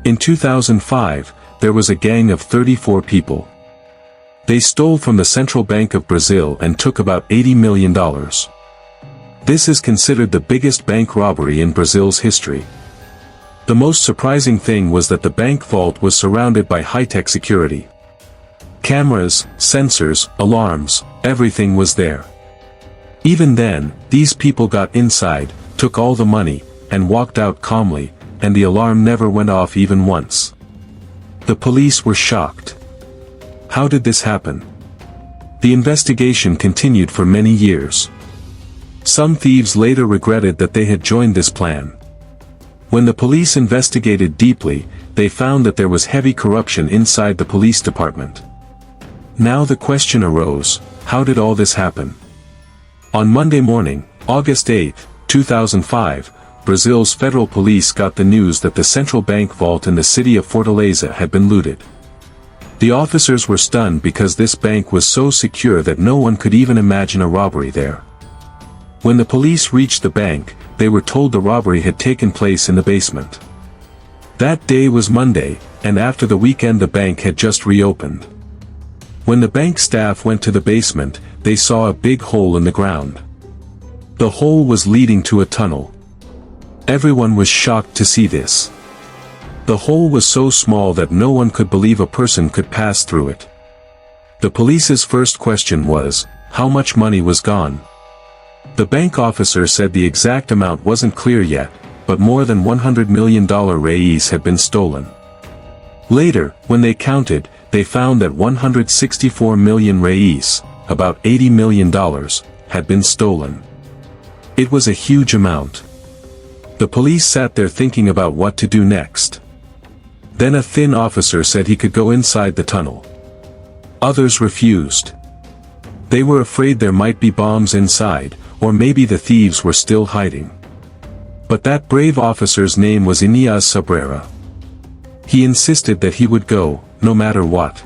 In 2005, there was a gang of 34 people. They stole from the Central Bank of Brazil and took about $80 million. This is considered the biggest bank robbery in Brazil's history. The most surprising thing was that the bank vault was surrounded by high-tech security. Cameras, sensors, alarms, everything was there. Even then, these people got inside, took all the money, and walked out calmly, and the alarm never went off even once. The police were shocked. How did this happen? The investigation continued for many years. Some thieves later regretted that they had joined this plan. When the police investigated deeply, they found that there was heavy corruption inside the police department. Now the question arose, how did all this happen? On Monday morning, August 8, 2005, Brazil's federal police got the news that the central bank vault in the city of Fortaleza had been looted. The officers were stunned because this bank was so secure that no one could even imagine a robbery there. When the police reached the bank, they were told the robbery had taken place in the basement. That day was Monday, and after the weekend the bank had just reopened. When the bank staff went to the basement, they saw a big hole in the ground. The hole was leading to a tunnel. Everyone was shocked to see this. The hole was so small that no one could believe a person could pass through it. The police's first question was, how much money was gone? The bank officer said the exact amount wasn't clear yet, but more than $100 million reais had been stolen. Later, when they counted, they found that 164 million reais, about $80 million, had been stolen. It was a huge amount. The police sat there thinking about what to do next. Then a thin officer said he could go inside the tunnel. Others refused. They were afraid there might be bombs inside, or maybe the thieves were still hiding. But that brave officer's name was Inês Sobreira. He insisted that he would go, no matter what.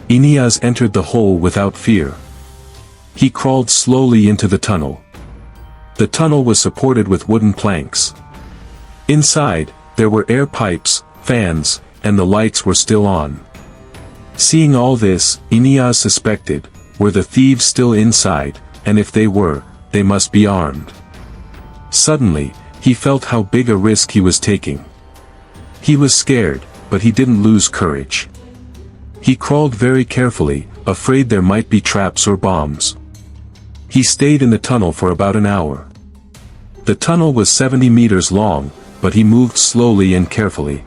Inês entered the hole without fear. He crawled slowly into the tunnel. The tunnel was supported with wooden planks. Inside, there were air pipes, fans, and the lights were still on. Seeing all this, Inês suspected, were the thieves still inside, and if they were, they must be armed. Suddenly, he felt how big a risk he was taking. He was scared, but he didn't lose courage. He crawled very carefully, afraid there might be traps or bombs. He stayed in the tunnel for about an hour. The tunnel was 70 meters long, but he moved slowly and carefully.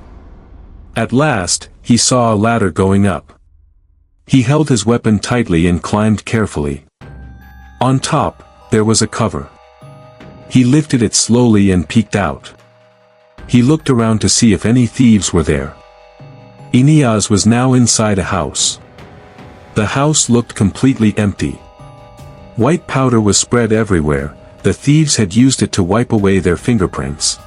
At last, he saw a ladder going up. He held his weapon tightly and climbed carefully. On top, there was a cover. He lifted it slowly and peeked out. He looked around to see if any thieves were there. Inês was now inside a house. The house looked completely empty. White powder was spread everywhere, the thieves had used it to wipe away their fingerprints.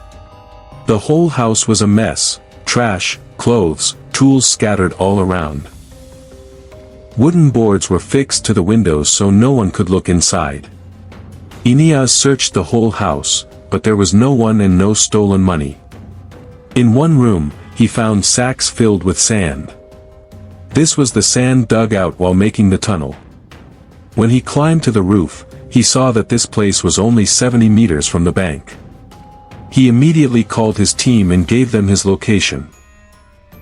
The whole house was a mess, trash, clothes, tools scattered all around. Wooden boards were fixed to the windows so no one could look inside. Inês searched the whole house, but there was no one and no stolen money. In one room, he found sacks filled with sand. This was the sand dug out while making the tunnel. When he climbed to the roof, he saw that this place was only 70 meters from the bank. He immediately called his team and gave them his location.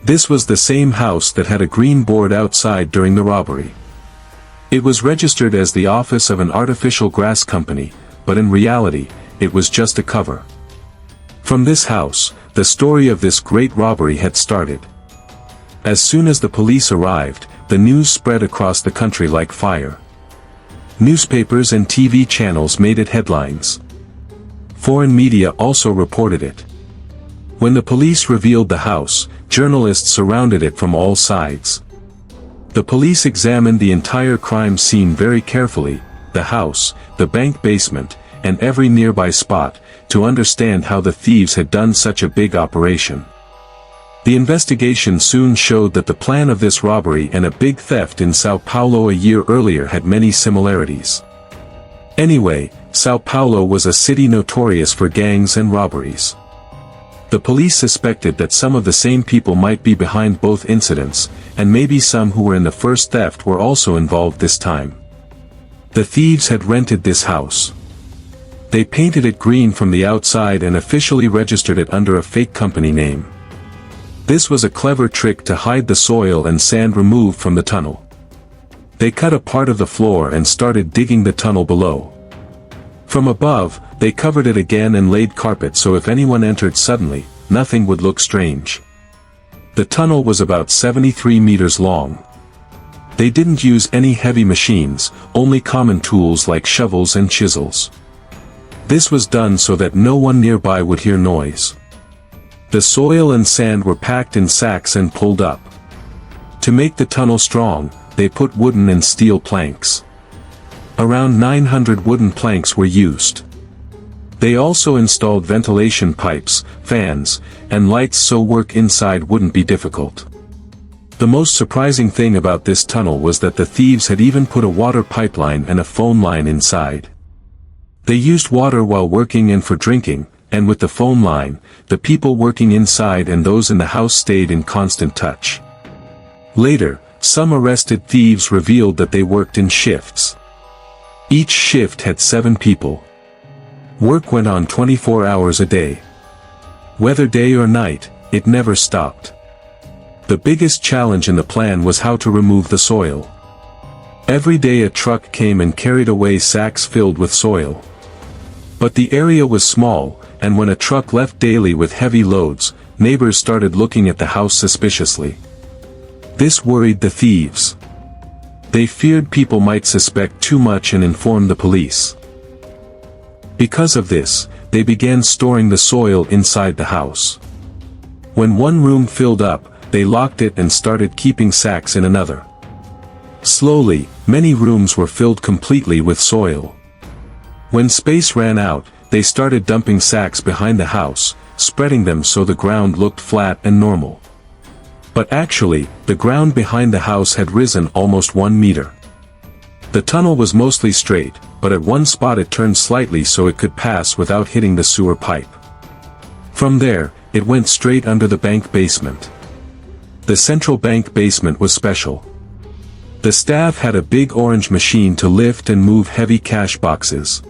This was the same house that had a green board outside during the robbery. It was registered as the office of an artificial grass company, but in reality, it was just a cover. From this house, the story of this great robbery had started. As soon as the police arrived, the news spread across the country like fire. Newspapers and TV channels made it headlines. Foreign media also reported it. When the police revealed the house, journalists surrounded it from all sides. The police examined the entire crime scene very carefully, the house, the bank basement, and every nearby spot, to understand how the thieves had done such a big operation. The investigation soon showed that the plan of this robbery and a big theft in São Paulo a year earlier had many similarities. Anyway, São Paulo was a city notorious for gangs and robberies. The police suspected that some of the same people might be behind both incidents, and maybe some who were in the first theft were also involved this time. The thieves had rented this house. They painted it green from the outside and officially registered it under a fake company name. This was a clever trick to hide the soil and sand removed from the tunnel. They cut a part of the floor and started digging the tunnel below. From above, they covered it again and laid carpet so if anyone entered suddenly, nothing would look strange. The tunnel was about 73 meters long. They didn't use any heavy machines, only common tools like shovels and chisels. This was done so that no one nearby would hear noise. The soil and sand were packed in sacks and pulled up. To make the tunnel strong, they put wooden and steel planks. Around 900 wooden planks were used. They also installed ventilation pipes, fans, and lights so work inside wouldn't be difficult. The most surprising thing about this tunnel was that the thieves had even put a water pipeline and a phone line inside. They used water while working and for drinking, and with the phone line, the people working inside and those in the house stayed in constant touch. Later, some arrested thieves revealed that they worked in shifts. Each shift had 7 people. Work went on 24 hours a day. Whether day or night, it never stopped. The biggest challenge in the plan was how to remove the soil. Every day a truck came and carried away sacks filled with soil. But the area was small, and when a truck left daily with heavy loads, neighbors started looking at the house suspiciously. This worried the thieves. They feared people might suspect too much and inform the police. Because of this, they began storing the soil inside the house. When one room filled up, they locked it and started keeping sacks in another. Slowly, many rooms were filled completely with soil. When space ran out, they started dumping sacks behind the house, spreading them so the ground looked flat and normal. But actually, the ground behind the house had risen almost 1 meter. The tunnel was mostly straight, but at one spot it turned slightly so it could pass without hitting the sewer pipe. From there, it went straight under the bank basement. The central bank basement was special. The staff had a big orange machine to lift and move heavy cash boxes.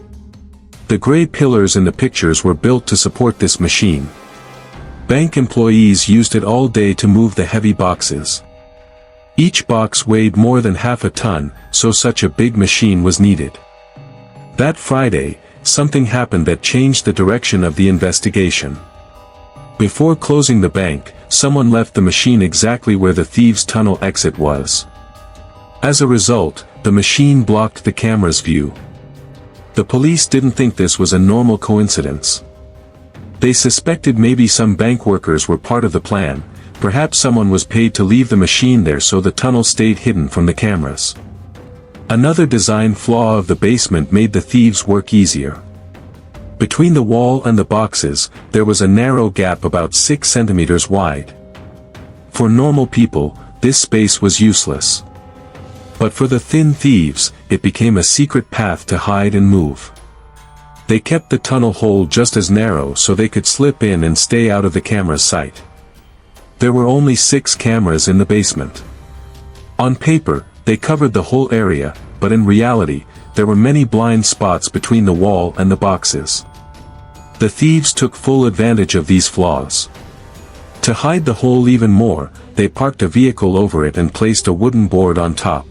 The gray pillars in the pictures were built to support this machine. Bank employees used it all day to move the heavy boxes. Each box weighed more than half a ton, so such a big machine was needed. That Friday, something happened that changed the direction of the investigation. Before closing the bank, someone left the machine exactly where the thieves' tunnel exit was. As a result, the machine blocked the camera's view. The police didn't think this was a normal coincidence. They suspected maybe some bank workers were part of the plan, perhaps someone was paid to leave the machine there so the tunnel stayed hidden from the cameras. Another design flaw of the basement made the thieves' work easier. Between the wall and the boxes, there was a narrow gap about 6 centimeters wide. For normal people, this space was useless. But for the thin thieves, it became a secret path to hide and move. They kept the tunnel hole just as narrow so they could slip in and stay out of the camera's sight. There were only 6 cameras in the basement. On paper, they covered the whole area, but in reality, there were many blind spots between the wall and the boxes. The thieves took full advantage of these flaws. To hide the hole even more, they parked a vehicle over it and placed a wooden board on top.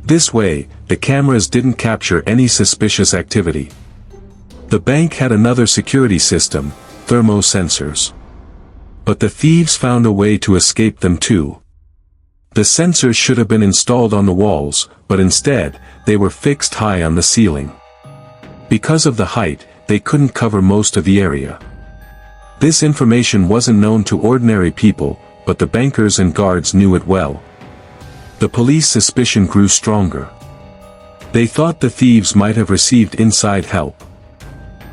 This way, the cameras didn't capture any suspicious activity. The bank had another security system, thermosensors. But the thieves found a way to escape them too. The sensors should have been installed on the walls, but instead, they were fixed high on the ceiling. Because of the height, they couldn't cover most of the area. This information wasn't known to ordinary people, but the bankers and guards knew it well. The police suspicion grew stronger. They thought the thieves might have received inside help.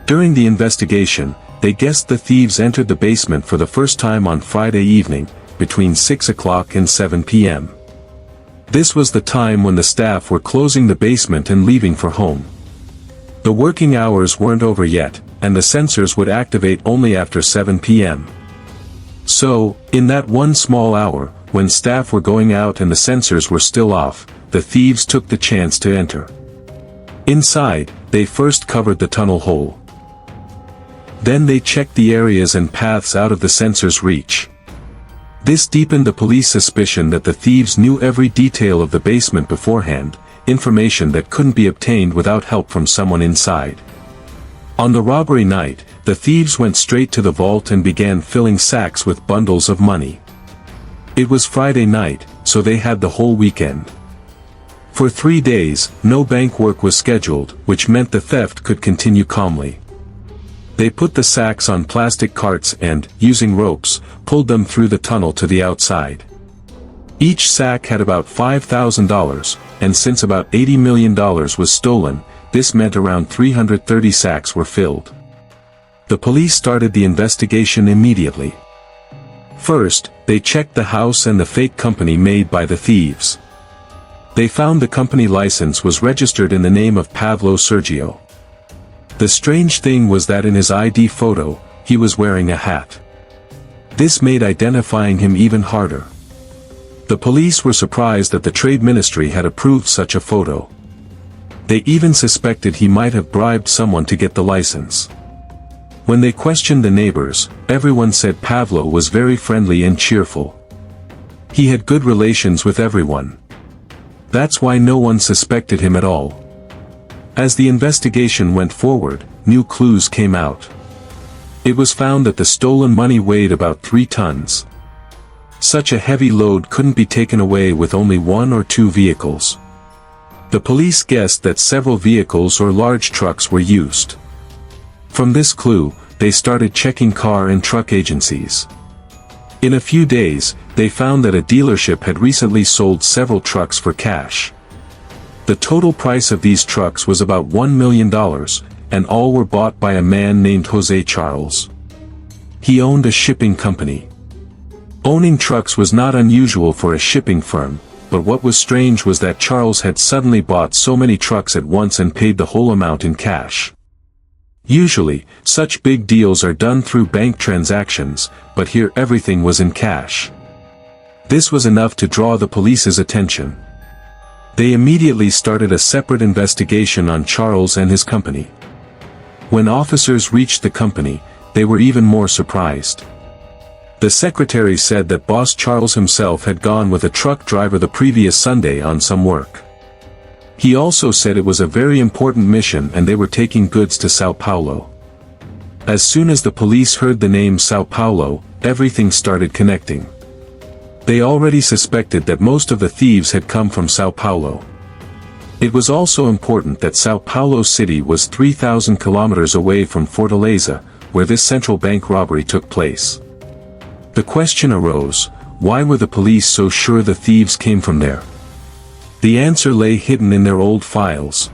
During the investigation, they guessed the thieves entered the basement for the first time on Friday evening, between 6 o'clock and 7 p.m. This was the time when the staff were closing the basement and leaving for home. The working hours weren't over yet, and the sensors would activate only after 7 p.m. So, in that one small hour, when staff were going out and the sensors were still off, the thieves took the chance to enter. Inside, they first covered the tunnel hole. Then they checked the areas and paths out of the sensor's reach. This deepened the police suspicion that the thieves knew every detail of the basement beforehand, information that couldn't be obtained without help from someone inside. On the robbery night, the thieves went straight to the vault and began filling sacks with bundles of money. It was Friday night, so they had the whole weekend. For 3 days, no bank work was scheduled, which meant the theft could continue calmly. They put the sacks on plastic carts and, using ropes, pulled them through the tunnel to the outside. Each sack had about $5,000, and since about $80 million was stolen, this meant around 330 sacks were filled. The police started the investigation immediately. First, they checked the house and the fake company made by the thieves. They found the company license was registered in the name of Pavlo Sergio. The strange thing was that in his ID photo, he was wearing a hat. This made identifying him even harder. The police were surprised that the Trade Ministry had approved such a photo. They even suspected he might have bribed someone to get the license. When they questioned the neighbors, everyone said Pavlo was very friendly and cheerful. He had good relations with everyone. That's why no one suspected him at all. As the investigation went forward, new clues came out. It was found that the stolen money weighed about 3 tons. Such a heavy load couldn't be taken away with only 1 or 2 vehicles. The police guessed that several vehicles or large trucks were used. From this clue, they started checking car and truck agencies. In a few days, they found that a dealership had recently sold several trucks for cash. The total price of these trucks was about $1 million, and all were bought by a man named Jose Charles. He owned a shipping company. Owning trucks was not unusual for a shipping firm, but what was strange was that Charles had suddenly bought so many trucks at once and paid the whole amount in cash. Usually, such big deals are done through bank transactions, but here everything was in cash. This was enough to draw the police's attention. They immediately started a separate investigation on Charles and his company. When officers reached the company, they were even more surprised. The secretary said that boss Charles himself had gone with a truck driver the previous Sunday on some work. He also said it was a very important mission and they were taking goods to Sao Paulo. As soon as the police heard the name Sao Paulo, everything started connecting. They already suspected that most of the thieves had come from Sao Paulo. It was also important that Sao Paulo City was 3,000 kilometers away from Fortaleza, where this central bank robbery took place. The question arose, why were the police so sure the thieves came from there? The answer lay hidden in their old files.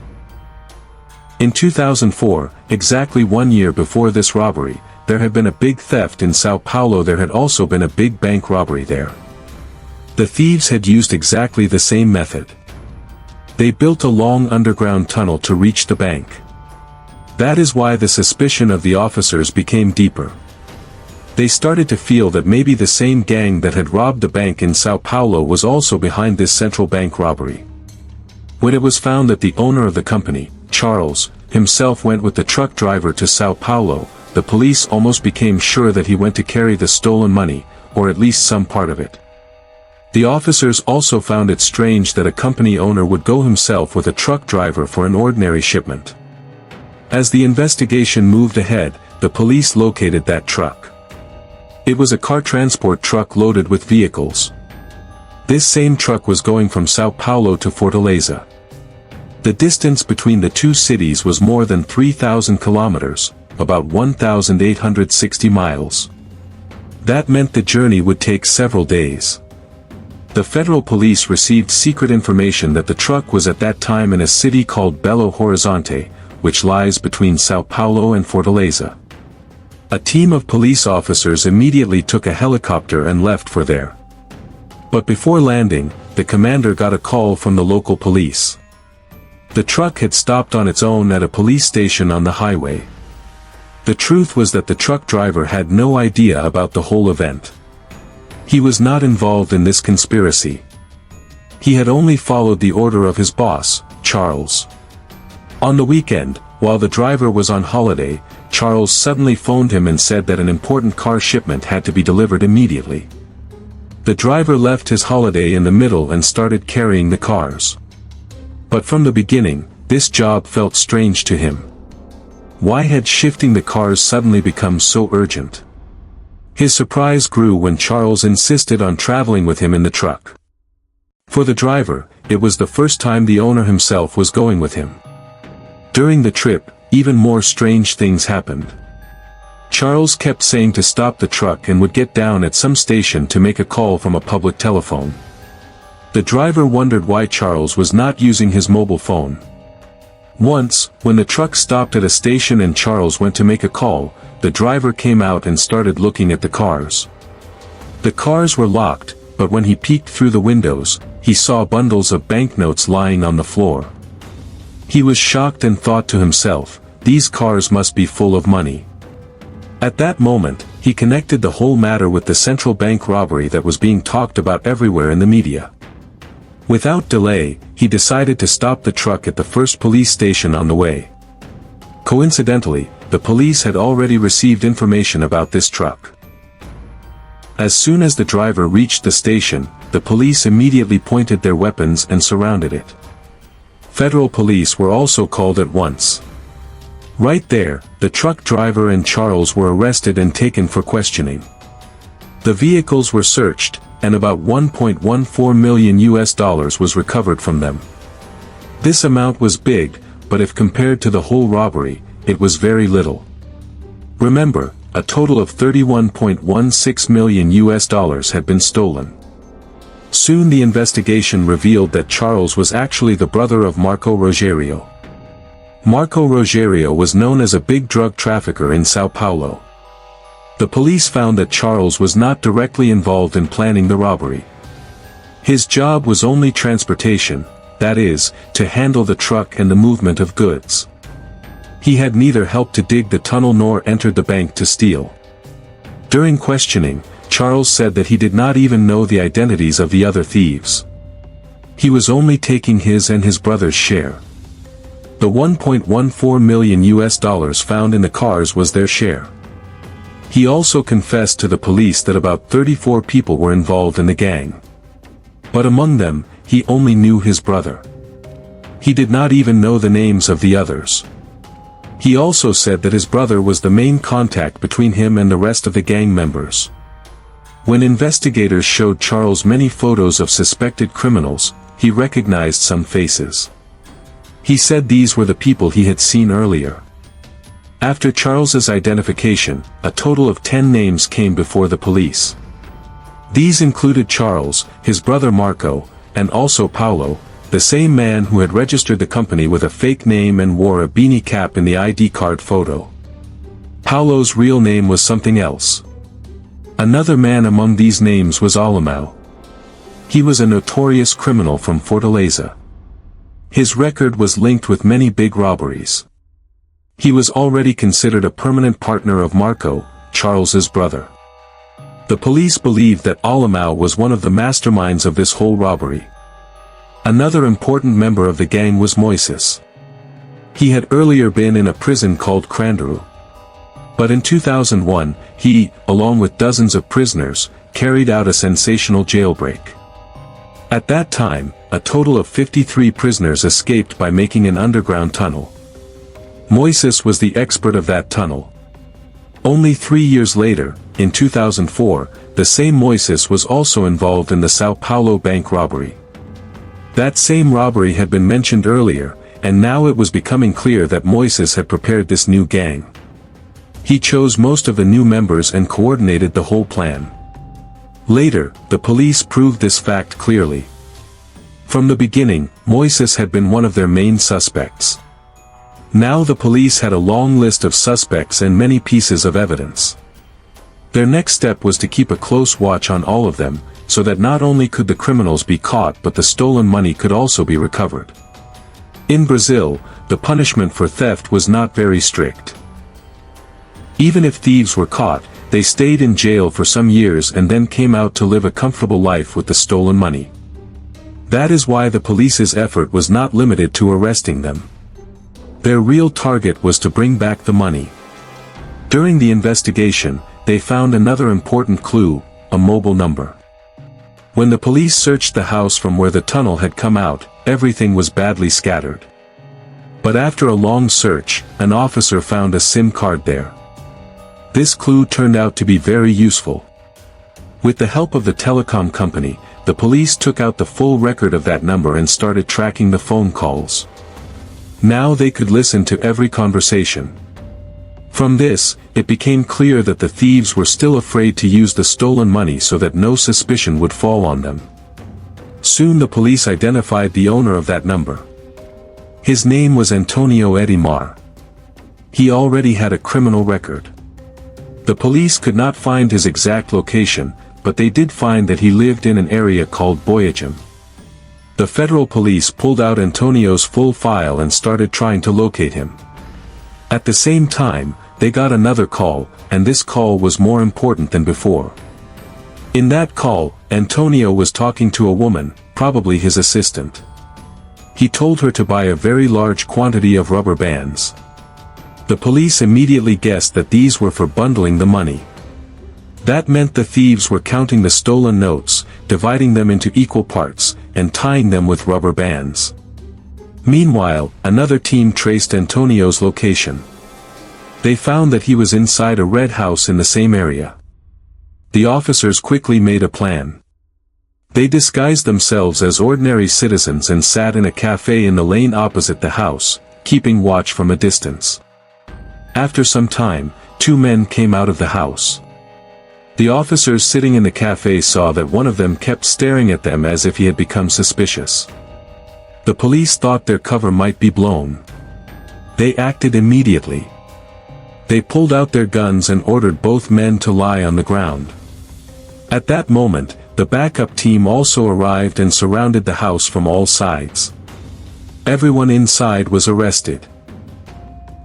In 2004, exactly 1 year before this robbery, there had been a big theft in Sao Paulo. There had also been a big bank robbery there. The thieves had used exactly the same method. They built a long underground tunnel to reach the bank. That is why the suspicion of the officers became deeper. They started to feel that maybe the same gang that had robbed the bank in Sao Paulo was also behind this central bank robbery. When it was found that the owner of the company, Charles, himself went with the truck driver to Sao Paulo, the police almost became sure that he went to carry the stolen money, or at least some part of it. The officers also found it strange that a company owner would go himself with a truck driver for an ordinary shipment. As the investigation moved ahead, the police located that truck. It was a car transport truck loaded with vehicles. This same truck was going from Sao Paulo to Fortaleza. The distance between the two cities was more than 3,000 kilometers, about 1,860 miles. That meant the journey would take several days. The federal police received secret information that the truck was at that time in a city called Belo Horizonte, which lies between Sao Paulo and Fortaleza. A team of police officers immediately took a helicopter and left for there. But before landing, the commander got a call from the local police. The truck had stopped on its own at a police station on the highway. The truth was that the truck driver had no idea about the whole event. He was not involved in this conspiracy. He had only followed the order of his boss, Charles. On the weekend, while the driver was on holiday, Charles suddenly phoned him and said that an important car shipment had to be delivered immediately. The driver left his holiday in the middle and started carrying the cars. But from the beginning, this job felt strange to him. Why had shifting the cars suddenly become so urgent? His surprise grew when Charles insisted on traveling with him in the truck. For the driver, it was the first time the owner himself was going with him. During the trip, even more strange things happened. Charles kept saying to stop the truck and would get down at some station to make a call from a public telephone. The driver wondered why Charles was not using his mobile phone. Once, when the truck stopped at a station and Charles went to make a call, the driver came out and started looking at the cars. The cars were locked, but when he peeked through the windows, he saw bundles of banknotes lying on the floor. He was shocked and thought to himself, "These cars must be full of money." At that moment, he connected the whole matter with the central bank robbery that was being talked about everywhere in the media. Without delay, he decided to stop the truck at the first police station on the way. Coincidentally, the police had already received information about this truck. As soon as the driver reached the station, the police immediately pointed their weapons and surrounded it. Federal police were also called at once. Right there, the truck driver and Charles were arrested and taken for questioning. The vehicles were searched, and about $1.14 million was recovered from them. This amount was big, but if compared to the whole robbery, it was very little. Remember, a total of $31.16 million had been stolen. Soon the investigation revealed that Charles was actually the brother of Marco Rogério. Marco Rogério was known as a big drug trafficker in São Paulo. The police found that Charles was not directly involved in planning the robbery. His job was only transportation, that is, to handle the truck and the movement of goods. He had neither helped to dig the tunnel nor entered the bank to steal. During questioning, Charles said that he did not even know the identities of the other thieves. He was only taking his and his brother's share. The $1.14 million found in the cars was their share. He also confessed to the police that about 34 people were involved in the gang. But among them, he only knew his brother. He did not even know the names of the others. He also said that his brother was the main contact between him and the rest of the gang members. When investigators showed Charles many photos of suspected criminals, he recognized some faces. He said these were the people he had seen earlier. After Charles's identification, a total of 10 names came before the police. These included Charles, his brother Marco, and also Paulo, the same man who had registered the company with a fake name and wore a beanie cap in the ID card photo. Paulo's real name was something else. Another man among these names was Alamau. He was a notorious criminal from Fortaleza. His record was linked with many big robberies. He was already considered a permanent partner of Marco, Charles's brother. The police believed that Alamau was one of the masterminds of this whole robbery. Another important member of the gang was Moises. He had earlier been in a prison called Crandaru. But in 2001, he, along with dozens of prisoners, carried out a sensational jailbreak. At that time, a total of 53 prisoners escaped by making an underground tunnel. Moises was the expert of that tunnel. Only 3 years later, in 2004, the same Moises was also involved in the São Paulo bank robbery. That same robbery had been mentioned earlier, and now it was becoming clear that Moises had prepared this new gang. He chose most of the new members and coordinated the whole plan. Later, the police proved this fact clearly. From the beginning, Moises had been one of their main suspects. Now the police had a long list of suspects and many pieces of evidence. Their next step was to keep a close watch on all of them, so that not only could the criminals be caught but the stolen money could also be recovered. In Brazil, the punishment for theft was not very strict. Even if thieves were caught, they stayed in jail for some years and then came out to live a comfortable life with the stolen money. That is why the police's effort was not limited to arresting them. Their real target was to bring back the money. During the investigation, they found another important clue, a mobile number. When the police searched the house from where the tunnel had come out, everything was badly scattered. But after a long search, an officer found a SIM card there. This clue turned out to be very useful. With the help of the telecom company, the police took out the full record of that number and started tracking the phone calls. Now they could listen to every conversation. From this, it became clear that the thieves were still afraid to use the stolen money so that no suspicion would fall on them. Soon the police identified the owner of that number. His name was Antonio Edimar. He already had a criminal record. The police could not find his exact location, but they did find that he lived in an area called Boyachem. The federal police pulled out Antonio's full file and started trying to locate him. At the same time, they got another call, and this call was more important than before. In that call, Antonio was talking to a woman, probably his assistant. He told her to buy a very large quantity of rubber bands. The police immediately guessed that these were for bundling the money. That meant the thieves were counting the stolen notes, dividing them into equal parts, and tying them with rubber bands. Meanwhile, another team traced Antonio's location. They found that he was inside a red house in the same area. The officers quickly made a plan. They disguised themselves as ordinary citizens and sat in a cafe in the lane opposite the house, keeping watch from a distance. After some time, two men came out of the house. The officers sitting in the cafe saw that one of them kept staring at them as if he had become suspicious. The police thought their cover might be blown. They acted immediately. They pulled out their guns and ordered both men to lie on the ground. At that moment, the backup team also arrived and surrounded the house from all sides. Everyone inside was arrested.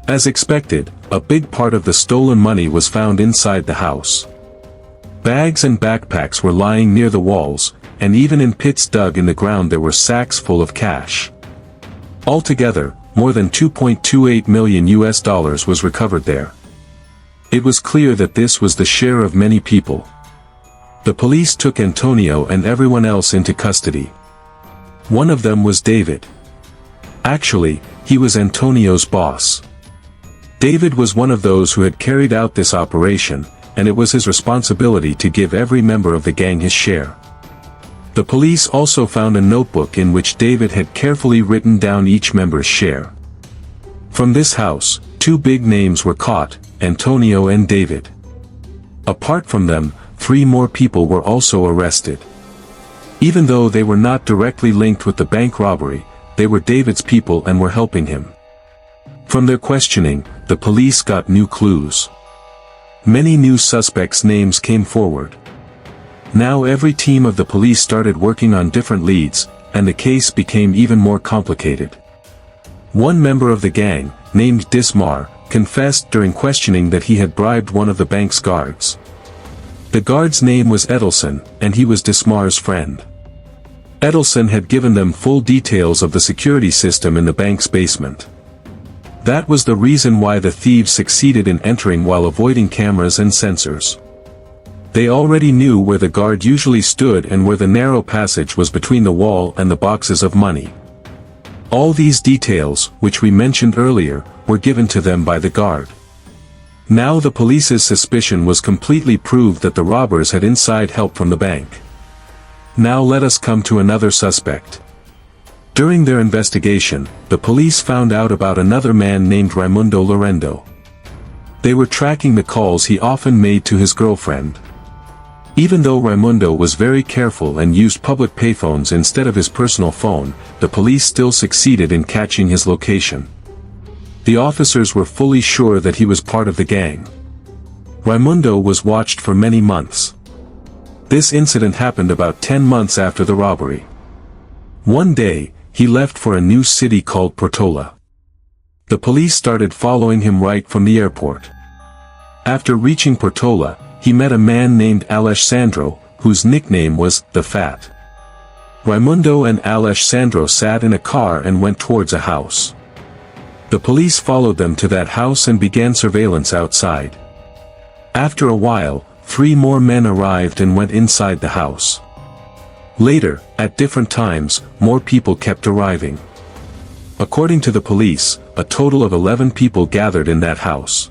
As expected, a big part of the stolen money was found inside the house. Bags and backpacks were lying near the walls, and even in pits dug in the ground there were sacks full of cash. Altogether, more than $2.28 million was recovered there. It was clear that this was the share of many people. The police took Antonio and everyone else into custody. One of them was David. Actually, he was Antonio's boss. David was one of those who had carried out this operation, and it was his responsibility to give every member of the gang his share. The police also found a notebook in which David had carefully written down each member's share. From this house, two big names were caught, Antonio and David. Apart from them, 3 more people were also arrested. Even though they were not directly linked with the bank robbery, they were David's people and were helping him. From their questioning, the police got new clues. Many new suspects' names came forward. Now every team of the police started working on different leads, and the case became even more complicated. One member of the gang, named Dismar, confessed during questioning that he had bribed one of the bank's guards. The guard's name was Edelson, and he was Dismar's friend. Edelson had given them full details of the security system in the bank's basement. That was the reason why the thieves succeeded in entering while avoiding cameras and sensors. They already knew where the guard usually stood and where the narrow passage was between the wall and the boxes of money. All these details, which we mentioned earlier, were given to them by the guard. Now the police's suspicion was completely proved that the robbers had inside help from the bank. Now let us come to another suspect. During their investigation, the police found out about another man named Raimundo Lorendo. They were tracking the calls he often made to his girlfriend. Even though Raimundo was very careful and used public payphones instead of his personal phone, the police still succeeded in catching his location. The officers were fully sure that he was part of the gang. Raimundo was watched for many months. This incident happened about 10 months after the robbery. One day, he left for a new city called Fortaleza. The police started following him right from the airport. After reaching Portola, he met a man named Alessandro, whose nickname was the Fat. Raimundo and Alessandro sat in a car and went towards a house. The police followed them to that house and began surveillance outside. After a while, 3 more men arrived and went inside the house. Later, at different times, more people kept arriving. According to the police, a total of 11 people gathered in that house.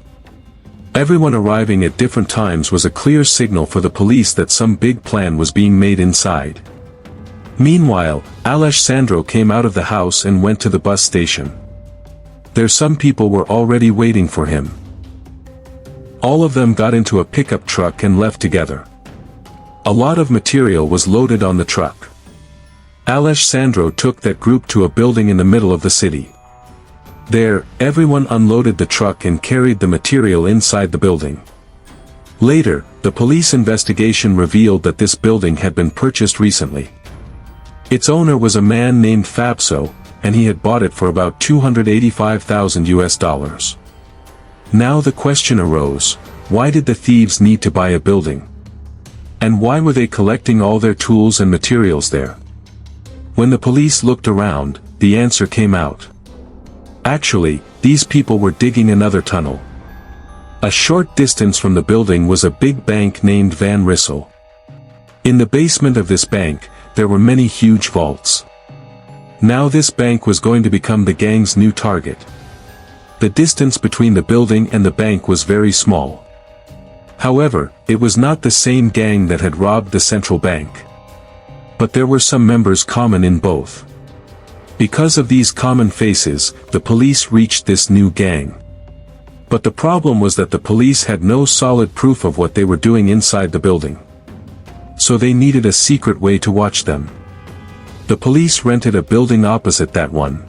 Everyone arriving at different times was a clear signal for the police that some big plan was being made inside. Meanwhile, Alessandro came out of the house and went to the bus station. There some people were already waiting for him. All of them got into a pickup truck and left together. A lot of material was loaded on the truck. Alessandro took that group to a building in the middle of the city. There, everyone unloaded the truck and carried the material inside the building. Later, the police investigation revealed that this building had been purchased recently. Its owner was a man named Fabso, and he had bought it for about $285,000. Now the question arose, why did the thieves need to buy a building? And why were they collecting all their tools and materials there? When the police looked around, the answer came out. Actually, these people were digging another tunnel. A short distance from the building was a big bank named Van Rissel. In the basement of this bank, there were many huge vaults. Now this bank was going to become the gang's new target. The distance between the building and the bank was very small. However, it was not the same gang that had robbed the central bank. But there were some members common in both. Because of these common faces, the police reached this new gang. But the problem was that the police had no solid proof of what they were doing inside the building. So they needed a secret way to watch them. The police rented a building opposite that one.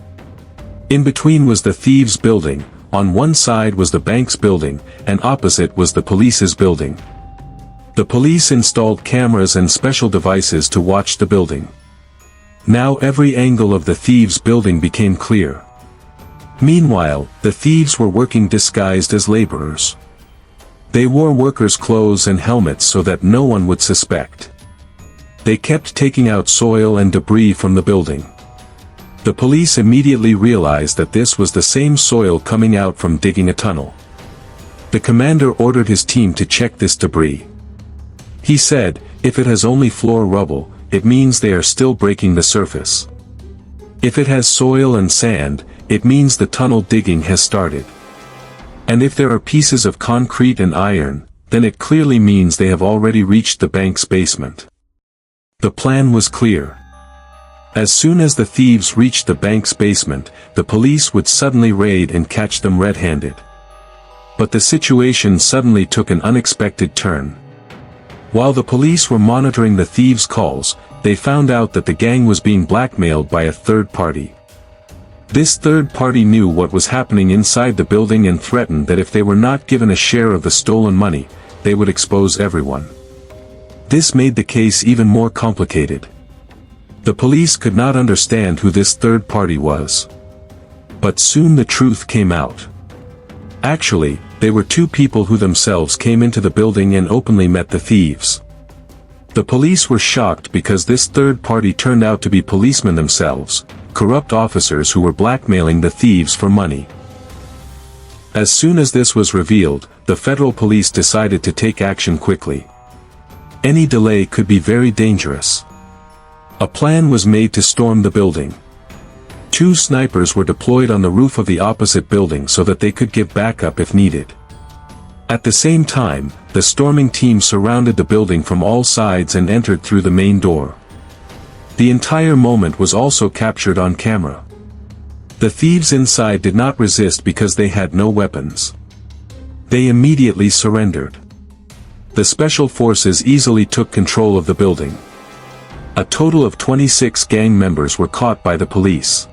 In between was the thieves' building, on one side was the bank's building, and opposite was the police's building. The police installed cameras and special devices to watch the building. Now every angle of the thieves' building became clear. Meanwhile, the thieves were working disguised as laborers. They wore workers' clothes and helmets so that no one would suspect. They kept taking out soil and debris from the building. The police immediately realized that this was the same soil coming out from digging a tunnel. The commander ordered his team to check this debris. He said, if it has only floor rubble, it means they are still breaking the surface. If it has soil and sand, it means the tunnel digging has started. And if there are pieces of concrete and iron, then it clearly means they have already reached the bank's basement. The plan was clear. As soon as the thieves reached the bank's basement, the police would suddenly raid and catch them red-handed. But the situation suddenly took an unexpected turn. While the police were monitoring the thieves' calls, they found out that the gang was being blackmailed by a third party. This third party knew what was happening inside the building and threatened that if they were not given a share of the stolen money, they would expose everyone. This made the case even more complicated. The police could not understand who this third party was. But soon the truth came out. Actually, they were 2 people who themselves came into the building and openly met the thieves. The police were shocked because this third party turned out to be policemen themselves, corrupt officers who were blackmailing the thieves for money. As soon as this was revealed, the federal police decided to take action quickly. Any delay could be very dangerous. A plan was made to storm the building. 2 snipers were deployed on the roof of the opposite building so that they could give backup if needed. At the same time, the storming team surrounded the building from all sides and entered through the main door. The entire moment was also captured on camera. The thieves inside did not resist because they had no weapons. They immediately surrendered. The special forces easily took control of the building. A total of 26 gang members were caught by the police.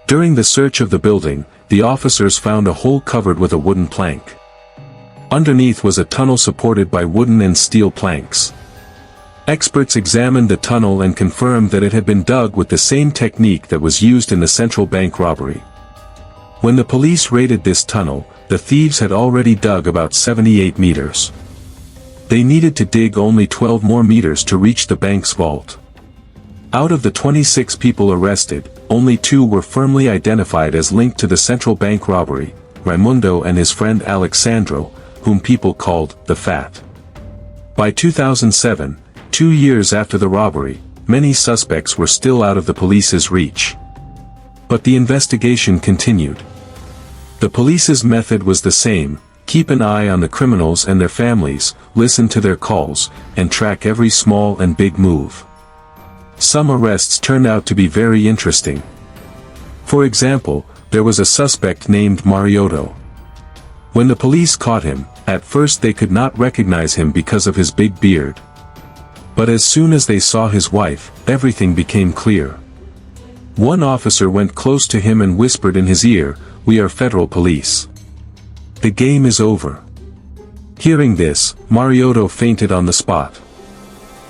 During the search of the building, the officers found a hole covered with a wooden plank. Underneath was a tunnel supported by wooden and steel planks. Experts examined the tunnel and confirmed that it had been dug with the same technique that was used in the central bank robbery. When the police raided this tunnel, the thieves had already dug about 78 meters. They needed to dig only 12 more meters to reach the bank's vault. Out of the 26 people arrested, only 2 were firmly identified as linked to the central bank robbery, Raimundo and his friend Alexandro, whom people called the Fat. By 2007, 2 years after the robbery, many suspects were still out of the police's reach. But the investigation continued. The police's method was the same: keep an eye on the criminals and their families, listen to their calls, and track every small and big move. Some arrests turned out to be very interesting. For example, there was a suspect named Mariotto. When the police caught him, at first they could not recognize him because of his big beard. But as soon as they saw his wife, everything became clear. One officer went close to him and whispered in his ear, "We are federal police. The game is over." Hearing this, Mariotto fainted on the spot.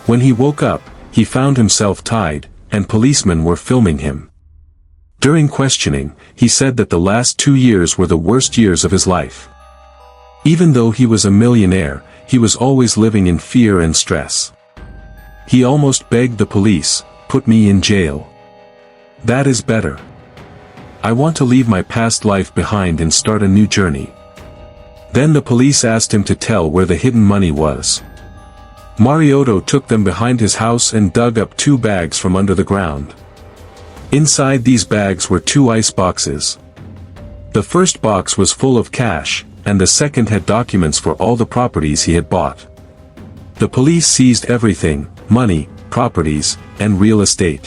When he woke up, he found himself tied, and policemen were filming him. During questioning, he said that the last 2 years were the worst years of his life. Even though he was a millionaire, he was always living in fear and stress. He almost begged the police, "Put me in jail. That is better. I want to leave my past life behind and start a new journey." Then the police asked him to tell where the hidden money was. Mariotto took them behind his house and dug up 2 bags from under the ground. Inside these bags were 2 ice boxes. The first box was full of cash, and the second had documents for all the properties he had bought. The police seized everything: money, properties, and real estate.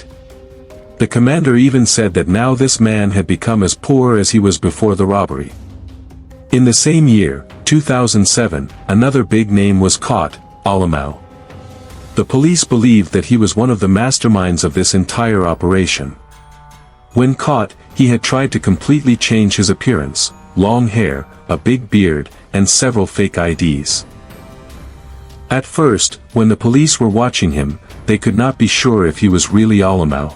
The commander even said that now this man had become as poor as he was before the robbery. In the same year, 2007, another big name was caught: Alamau. The police believed that he was one of the masterminds of this entire operation. When caught, he had tried to completely change his appearance: long hair, a big beard, and several fake IDs. At first, when the police were watching him, they could not be sure if he was really Alamau.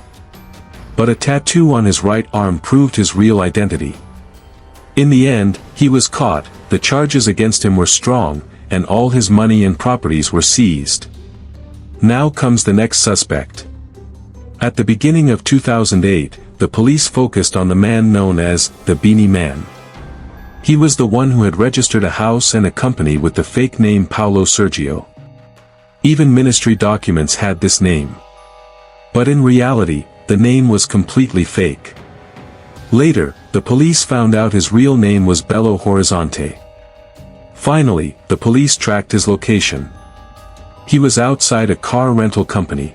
But a tattoo on his right arm proved his real identity. In the end, he was caught, the charges against him were strong, and all his money and properties were seized. Now comes the next suspect. At the beginning of 2008, the police focused on the man known as the Beanie Man. He was the one who had registered a house and a company with the fake name Paulo Sergio. Even ministry documents had this name. But in reality, the name was completely fake. Later, the police found out his real name was Belo Horizonte. Finally, the police tracked his location. He was outside a car rental company.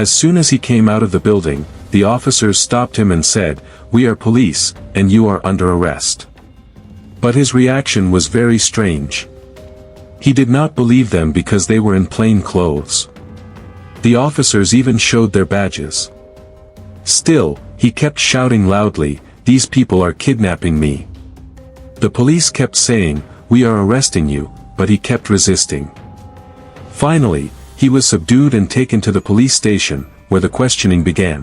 As soon as he came out of the building, the officers stopped him and said, "We are police, and you are under arrest." But his reaction was very strange. He did not believe them because they were in plain clothes. The officers even showed their badges. Still, he kept shouting loudly, "These people are kidnapping me." The police kept saying, "We are arresting you," but he kept resisting. Finally, he was subdued and taken to the police station, where the questioning began.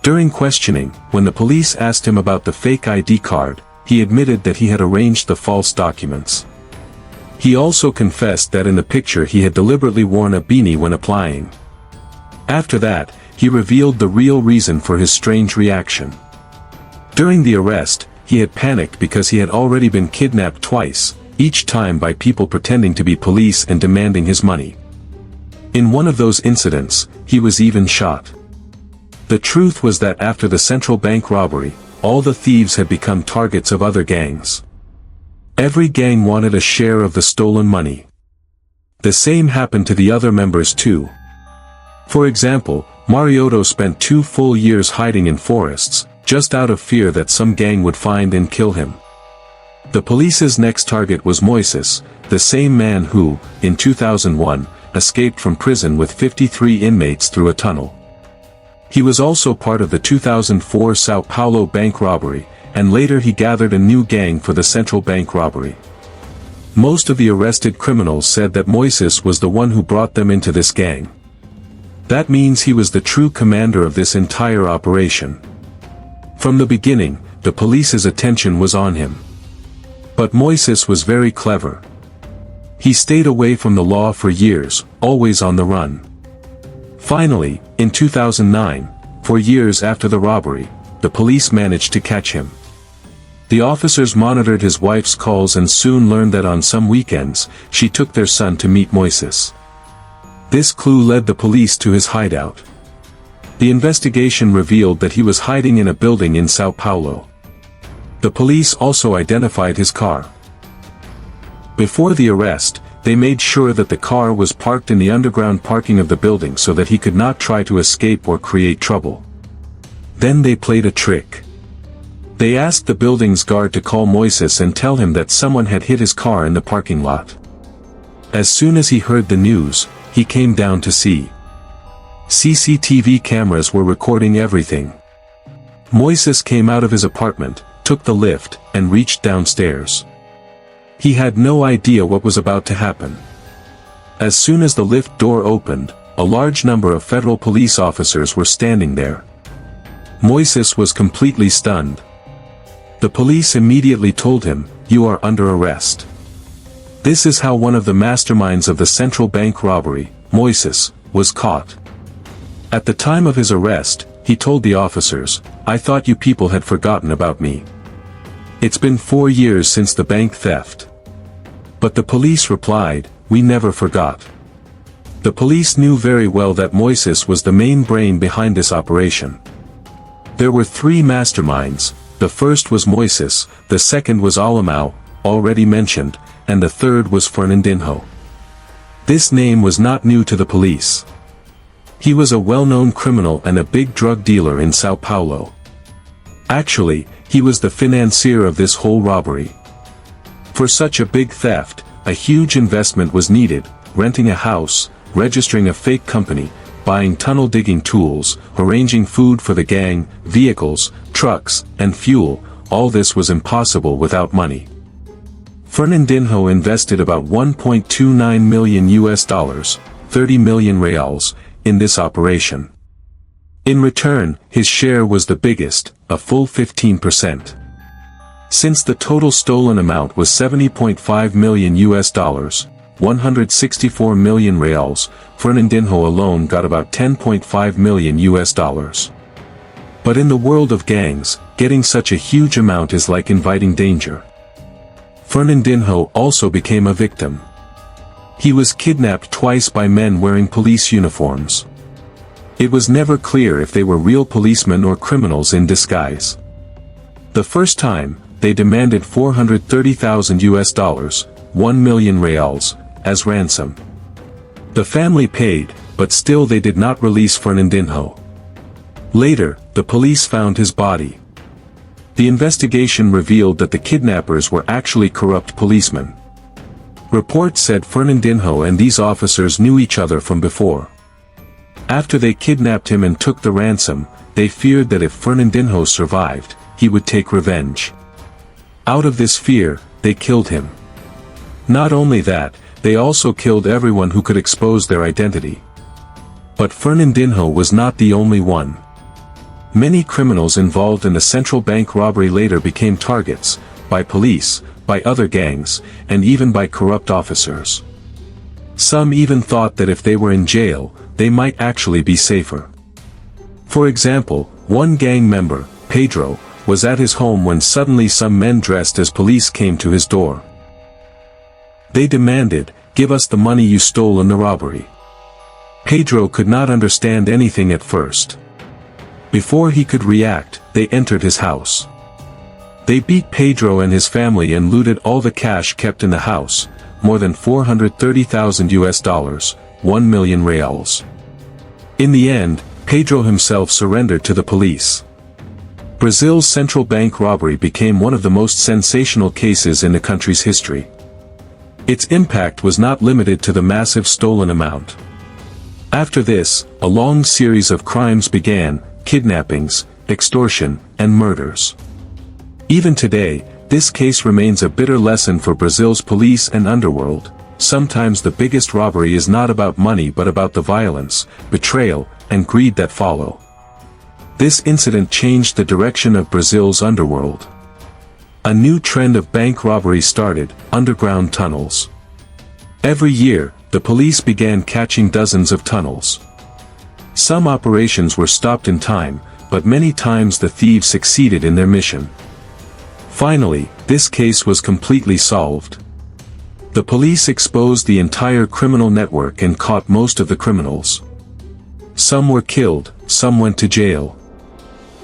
During questioning, when the police asked him about the fake ID card, he admitted that he had arranged the false documents. He also confessed that in the picture he had deliberately worn a beanie when applying. After that, he revealed the real reason for his strange reaction. During the arrest, he had panicked because he had already been kidnapped twice, each time by people pretending to be police and demanding his money. In one of those incidents, he was even shot. The truth was that after the central bank robbery, all the thieves had become targets of other gangs. Every gang wanted a share of the stolen money. The same happened to the other members too. For example, Mariotto spent 2 full years hiding in forests, just out of fear that some gang would find and kill him. The police's next target was Moises, the same man who, in 2001, escaped from prison with 53 inmates through a tunnel. He was also part of the 2004 Sao Paulo bank robbery, and later he gathered a new gang for the central bank robbery. Most of the arrested criminals said that Moises was the one who brought them into this gang. That means he was the true commander of this entire operation. From the beginning, the police's attention was on him. But Moises was very clever. He stayed away from the law for years, always on the run. Finally, in 2009, 4 years after the robbery, the police managed to catch him. The officers monitored his wife's calls and soon learned that on some weekends, she took their son to meet Moises. This clue led the police to his hideout. The investigation revealed that he was hiding in a building in São Paulo. The police also identified his car. Before the arrest, they made sure that the car was parked in the underground parking of the building so that he could not try to escape or create trouble. Then they played a trick. They asked the building's guard to call Moises and tell him that someone had hit his car in the parking lot. As soon as he heard the news, he came down to see. CCTV cameras were recording everything. Moises came out of his apartment, took the lift, and reached downstairs. He had no idea what was about to happen. As soon as the lift door opened, a large number of federal police officers were standing there. Moises was completely stunned. The police immediately told him, "You are under arrest." This is how one of the masterminds of the central bank robbery, Moises, was caught. At the time of his arrest, he told the officers, "I thought you people had forgotten about me. It's been 4 years since the bank theft." But the police replied, "We never forgot." The police knew very well that Moises was the main brain behind this operation. There were 3 masterminds. The first was Moises, the second was Alamau, already mentioned, and the third was Fernandinho. This name was not new to the police. He was a well-known criminal and a big drug dealer in São Paulo. Actually, he was the financier of this whole robbery. For such a big theft, a huge investment was needed: renting a house, registering a fake company, buying tunnel-digging tools, arranging food for the gang, vehicles, trucks, and fuel. All this was impossible without money. Fernandinho invested about $1.29 million US, 30 million reals, in this operation. In return, his share was the biggest, a full 15%. Since the total stolen amount was $70.5 million US, 164 million reals, Fernandinho alone got about $10.5 million US. But in the world of gangs, getting such a huge amount is like inviting danger. Fernandinho also became a victim. He was kidnapped twice by men wearing police uniforms. It was never clear if they were real policemen or criminals in disguise. The first time, they demanded $430,000 US, 1 million reals, as ransom. The family paid, but still they did not release Fernandinho. Later, the police found his body. The investigation revealed that the kidnappers were actually corrupt policemen. Reports said Fernandinho and these officers knew each other from before. After they kidnapped him and took the ransom, they feared that if Fernandinho survived, he would take revenge. Out of this fear, they killed him. Not only that, they also killed everyone who could expose their identity. But Fernandinho was not the only one. Many criminals involved in the central bank robbery later became targets, by police, by other gangs, and even by corrupt officers. Some even thought that if they were in jail, they might actually be safer. For example, one gang member, Pedro, was at his home when suddenly some men dressed as police came to his door. They demanded, "Give us the money you stole in the robbery." Pedro could not understand anything at first. Before he could react, they entered his house. They beat Pedro and his family and looted all the cash kept in the house, more than $430,000 US, 1 million reals. In the end, Pedro himself surrendered to the police. Brazil's central bank robbery became one of the most sensational cases in the country's history. Its impact was not limited to the massive stolen amount. After this, a long series of crimes began: kidnappings, extortion, and murders. Even today, this case remains a bitter lesson for Brazil's police and underworld. Sometimes the biggest robbery is not about money but about the violence, betrayal, and greed that follow. This incident changed the direction of Brazil's underworld. A new trend of bank robbery started: underground tunnels. Every year, the police began catching dozens of tunnels. Some operations were stopped in time, but many times the thieves succeeded in their mission. Finally, this case was completely solved. The police exposed the entire criminal network and caught most of the criminals. Some were killed, some went to jail.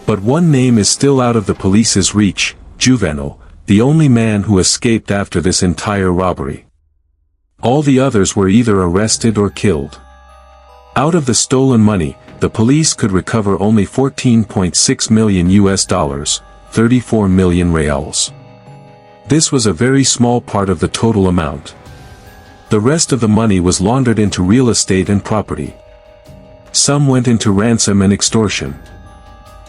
But one name is still out of the police's reach: Juvenal, the only man who escaped after this entire robbery. All the others were either arrested or killed. Out of the stolen money, the police could recover only $14.6 million, 34 million reals. This was a very small part of the total amount. The rest of the money was laundered into real estate and property. Some went into ransom and extortion.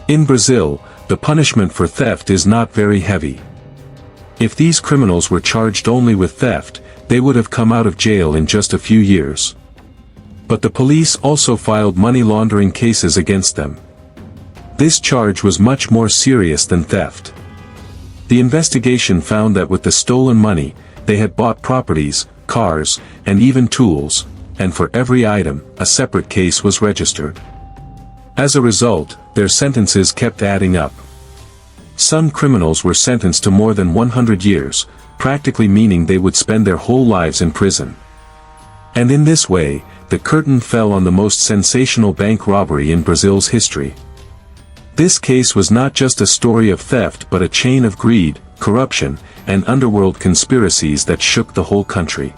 In Brazil, the punishment for theft is not very heavy. If these criminals were charged only with theft, they would have come out of jail in just a few years. But the police also filed money laundering cases against them. This charge was much more serious than theft. The investigation found that with the stolen money, they had bought properties, cars, and even tools, and for every item, a separate case was registered. As a result, their sentences kept adding up. Some criminals were sentenced to more than 100 years, practically meaning they would spend their whole lives in prison. And in this way, the curtain fell on the most sensational bank robbery in Brazil's history. This case was not just a story of theft but a chain of greed, corruption, and underworld conspiracies that shook the whole country.